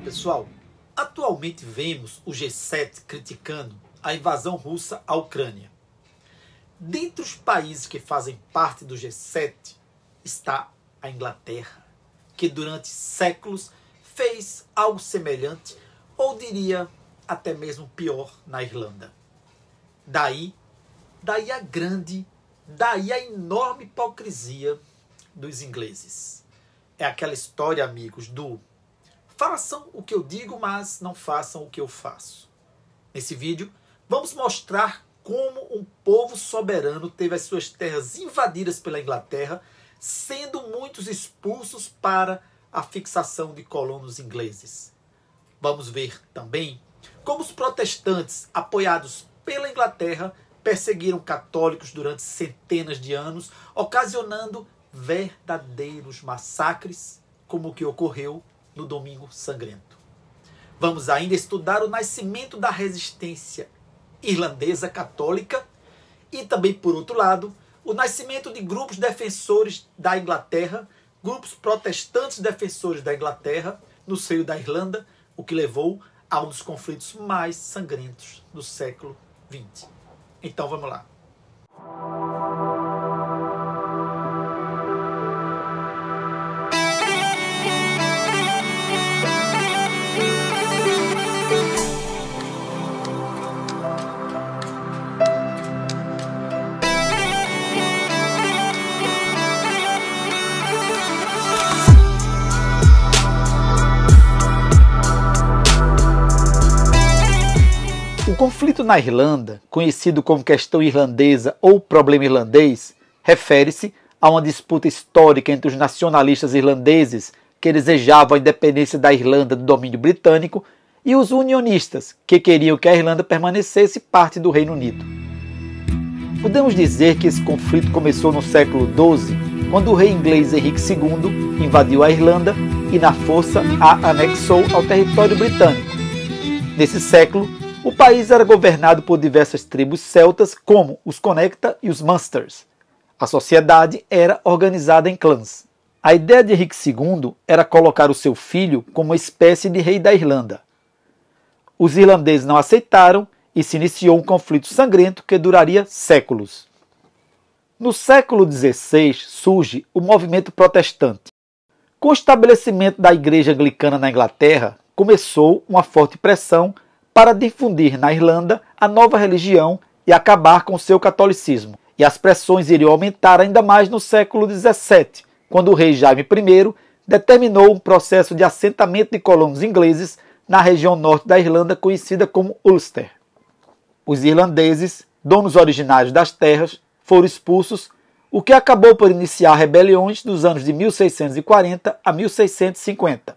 Pessoal, atualmente vemos o G7 criticando a invasão russa à Ucrânia. Dentre os países que fazem parte do G7 está a Inglaterra, que durante séculos fez algo semelhante, ou diria até mesmo pior, na Irlanda. Daí a enorme hipocrisia dos ingleses. É aquela história, amigos, do façam o que eu digo, mas não façam o que eu faço. Nesse vídeo, vamos mostrar como um povo soberano teve as suas terras invadidas pela Inglaterra, sendo muitos expulsos para a fixação de colonos ingleses. Vamos ver também como os protestantes, apoiados pela Inglaterra, perseguiram católicos durante centenas de anos, ocasionando verdadeiros massacres, como o que ocorreu no Domingo Sangrento. Vamos ainda estudar o nascimento da resistência irlandesa católica e também, por outro lado, o nascimento de grupos defensores da Inglaterra, grupos protestantes defensores da Inglaterra no seio da Irlanda, o que levou a um dos conflitos mais sangrentos do século XX. Então vamos lá. O conflito na Irlanda, conhecido como questão irlandesa ou problema irlandês, refere-se a uma disputa histórica entre os nacionalistas irlandeses, que desejavam a independência da Irlanda do domínio britânico, e os unionistas, que queriam que a Irlanda permanecesse parte do Reino Unido. Podemos dizer que esse conflito começou no século XII, quando o rei inglês Henrique II invadiu a Irlanda e na força a anexou ao território britânico. Nesse século, o país era governado por diversas tribos celtas, como os Conecta e os Munsters. A sociedade era organizada em clãs. A ideia de Henrique II era colocar o seu filho como uma espécie de rei da Irlanda. Os irlandeses não aceitaram e se iniciou um conflito sangrento que duraria séculos. No século XVI surge o movimento protestante. Com o estabelecimento da Igreja Anglicana na Inglaterra, começou uma forte pressão para difundir na Irlanda a nova religião e acabar com seu catolicismo. E as pressões iriam aumentar ainda mais no século XVII, quando o rei Jaime I determinou um processo de assentamento de colonos ingleses na região norte da Irlanda, conhecida como Ulster. Os irlandeses, donos originários das terras, foram expulsos, o que acabou por iniciar rebeliões dos anos de 1640 a 1650.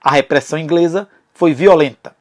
A repressão inglesa foi violenta.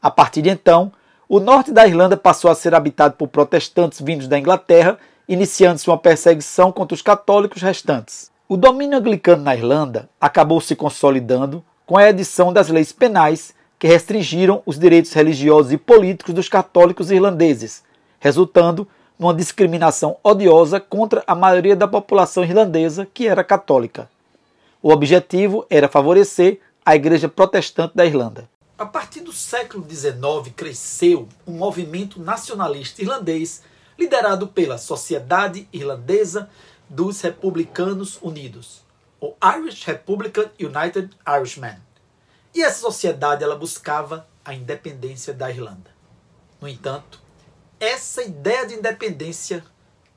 A partir de então, o norte da Irlanda passou a ser habitado por protestantes vindos da Inglaterra, iniciando-se uma perseguição contra os católicos restantes. O domínio anglicano na Irlanda acabou se consolidando com a edição das leis penais que restringiram os direitos religiosos e políticos dos católicos irlandeses, resultando numa discriminação odiosa contra a maioria da população irlandesa que era católica. O objetivo era favorecer a Igreja Protestante da Irlanda. A partir do século XIX cresceu um movimento nacionalista irlandês liderado pela Sociedade Irlandesa dos Republicanos Unidos, o Irish Republican United Irishmen. E essa sociedade ela buscava a independência da Irlanda. No entanto, essa ideia de independência,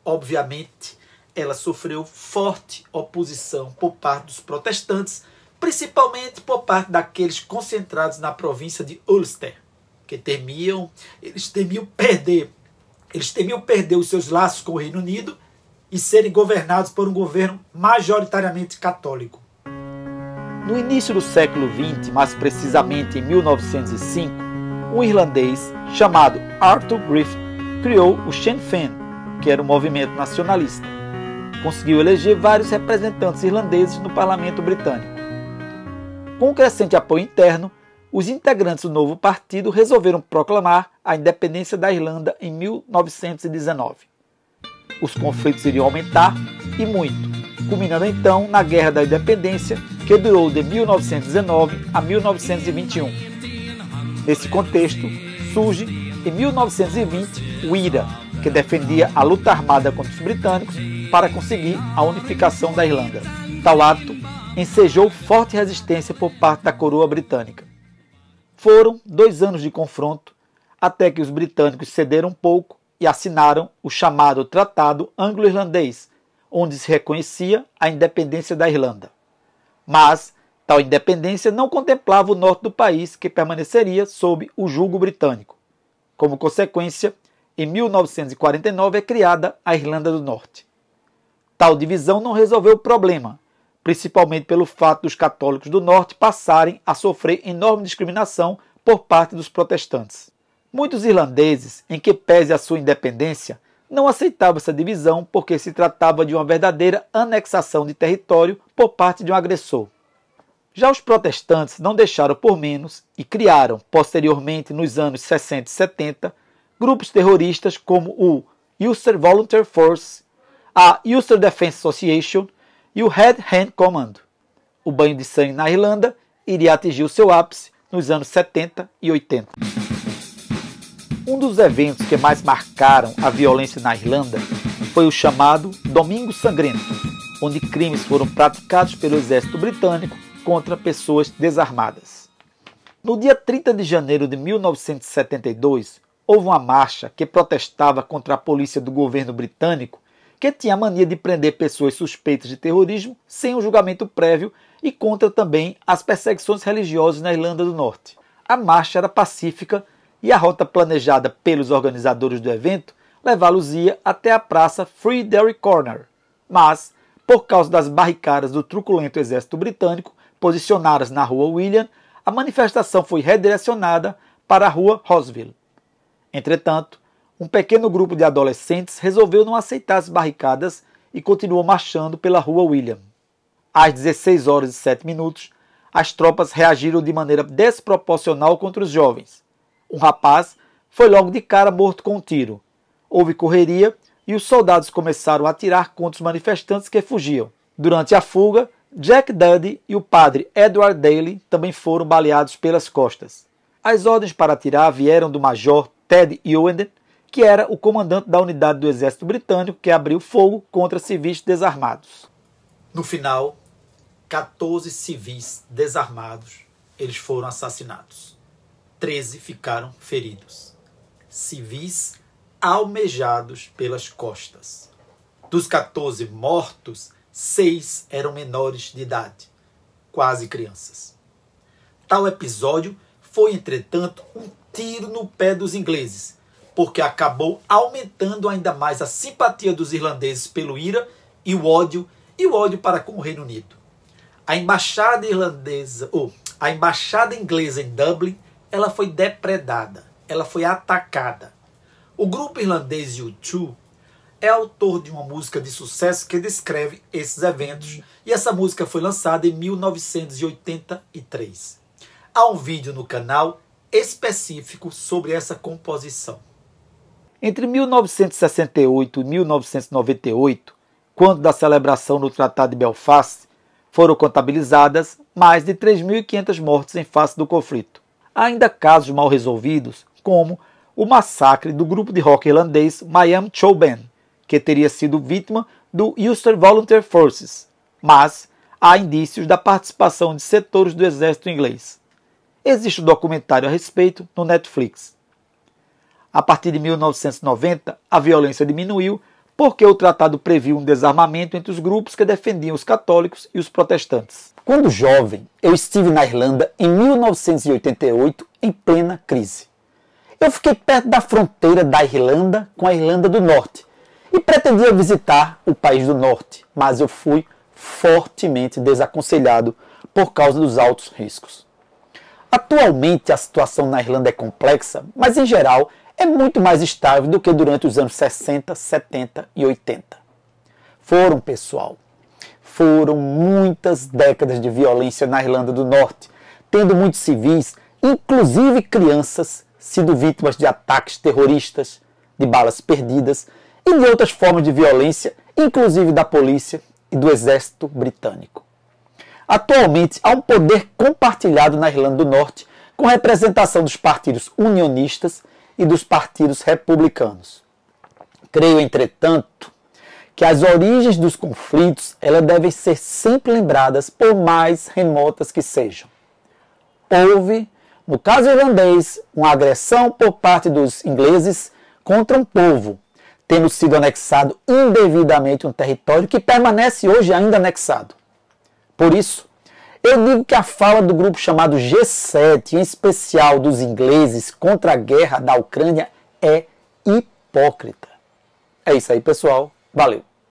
obviamente, ela sofreu forte oposição por parte dos protestantes, principalmente por parte daqueles concentrados na província de Ulster, que eles temiam perder os seus laços com o Reino Unido e serem governados por um governo majoritariamente católico. No início do século XX, mais precisamente em 1905, um irlandês chamado Arthur Griffith criou o Sinn Féin, que era um movimento nacionalista. Conseguiu eleger vários representantes irlandeses no parlamento britânico. Com o crescente apoio interno, os integrantes do novo partido resolveram proclamar a independência da Irlanda em 1919. Os conflitos iriam aumentar, e muito. culminando então na Guerra da Independência, que durou de 1919 a 1921. Nesse contexto, surge, em 1920, o IRA, que defendia a luta armada contra os britânicos para conseguir a unificação da Irlanda. Tal ato ensejou forte resistência por parte da coroa britânica. Foram 2 anos de confronto, até que os britânicos cederam um pouco e assinaram o chamado Tratado Anglo-Irlandês, onde se reconhecia a independência da Irlanda. Mas tal independência não contemplava o norte do país, que permaneceria sob o jugo britânico. Como consequência, em 1949 é criada a Irlanda do Norte. Tal divisão não resolveu o problema, principalmente pelo fato dos católicos do Norte passarem a sofrer enorme discriminação por parte dos protestantes. Muitos irlandeses, em que pese a sua independência, não aceitavam essa divisão porque se tratava de uma verdadeira anexação de território por parte de um agressor. Já os protestantes não deixaram por menos e criaram, posteriormente nos anos 60 e 70, grupos terroristas como o Ulster Volunteer Force, a Ulster Defence Association e o Red Hand Command. O banho de sangue na Irlanda iria atingir o seu ápice nos anos 70 e 80. Um dos eventos que mais marcaram a violência na Irlanda foi o chamado Domingo Sangrento, onde crimes foram praticados pelo exército britânico contra pessoas desarmadas. No dia 30 de janeiro de 1972, houve uma marcha que protestava contra a polícia do governo britânico, que tinha a mania de prender pessoas suspeitas de terrorismo sem um julgamento prévio, e contra também as perseguições religiosas na Irlanda do Norte. A marcha era pacífica e a rota planejada pelos organizadores do evento levá-los-ia até a praça Free Derry Corner, mas, por causa das barricadas do truculento exército britânico posicionadas na rua William, a manifestação foi redirecionada para a rua Roseville. Entretanto, um pequeno grupo de adolescentes resolveu não aceitar as barricadas e continuou marchando pela rua William. Às 16h07, as tropas reagiram de maneira desproporcional contra os jovens. Um rapaz foi logo de cara morto com um tiro. Houve correria e os soldados começaram a atirar contra os manifestantes que fugiam. Durante a fuga, Jack Duddy e o padre Edward Daly também foram baleados pelas costas. As ordens para atirar vieram do major Ted Ewenden, que era o comandante da unidade do exército britânico que abriu fogo contra civis desarmados. No final, 14 civis desarmados eles foram assassinados. 13 ficaram feridos. Civis almejados pelas costas. Dos 14 mortos, 6 eram menores de idade, quase crianças. Tal episódio foi, entretanto, um tiro no pé dos ingleses, porque acabou aumentando ainda mais a simpatia dos irlandeses pelo IRA e o ódio para com o Reino Unido. A embaixada inglesa em Dublin, ela foi depredada, ela foi atacada. O grupo irlandês U2 é autor de uma música de sucesso que descreve esses eventos, e essa música foi lançada em 1983. Há um vídeo no canal específico sobre essa composição. Entre 1968 e 1998, quando da celebração do Tratado de Belfast, foram contabilizadas mais de 3.500 mortes em face do conflito. Há ainda casos mal resolvidos, como o massacre do grupo de rock irlandês Miami Show Band, que teria sido vítima do Ulster Volunteer Forces, mas há indícios da participação de setores do exército inglês. Existe um documentário a respeito no Netflix. A partir de 1990, a violência diminuiu porque o tratado previu um desarmamento entre os grupos que defendiam os católicos e os protestantes. Quando jovem, eu estive na Irlanda em 1988, em plena crise. Eu fiquei perto da fronteira da Irlanda com a Irlanda do Norte e pretendia visitar o país do Norte, mas eu fui fortemente desaconselhado por causa dos altos riscos. Atualmente a situação na Irlanda é complexa, mas em geral é muito mais estável do que durante os anos 60, 70 e 80. Foram muitas décadas de violência na Irlanda do Norte, tendo muitos civis, inclusive crianças, sido vítimas de ataques terroristas, de balas perdidas e de outras formas de violência, inclusive da polícia e do exército britânico. Atualmente, há um poder compartilhado na Irlanda do Norte, com representação dos partidos unionistas e dos partidos republicanos. Creio, entretanto, que as origens dos conflitos devem ser sempre lembradas, por mais remotas que sejam. Houve, no caso irlandês, uma agressão por parte dos ingleses contra um povo, tendo sido anexado indevidamente um território que permanece hoje ainda anexado. Por isso, eu digo que a fala do grupo chamado G7, em especial dos ingleses, contra a guerra da Ucrânia é hipócrita. É isso aí, pessoal. Valeu!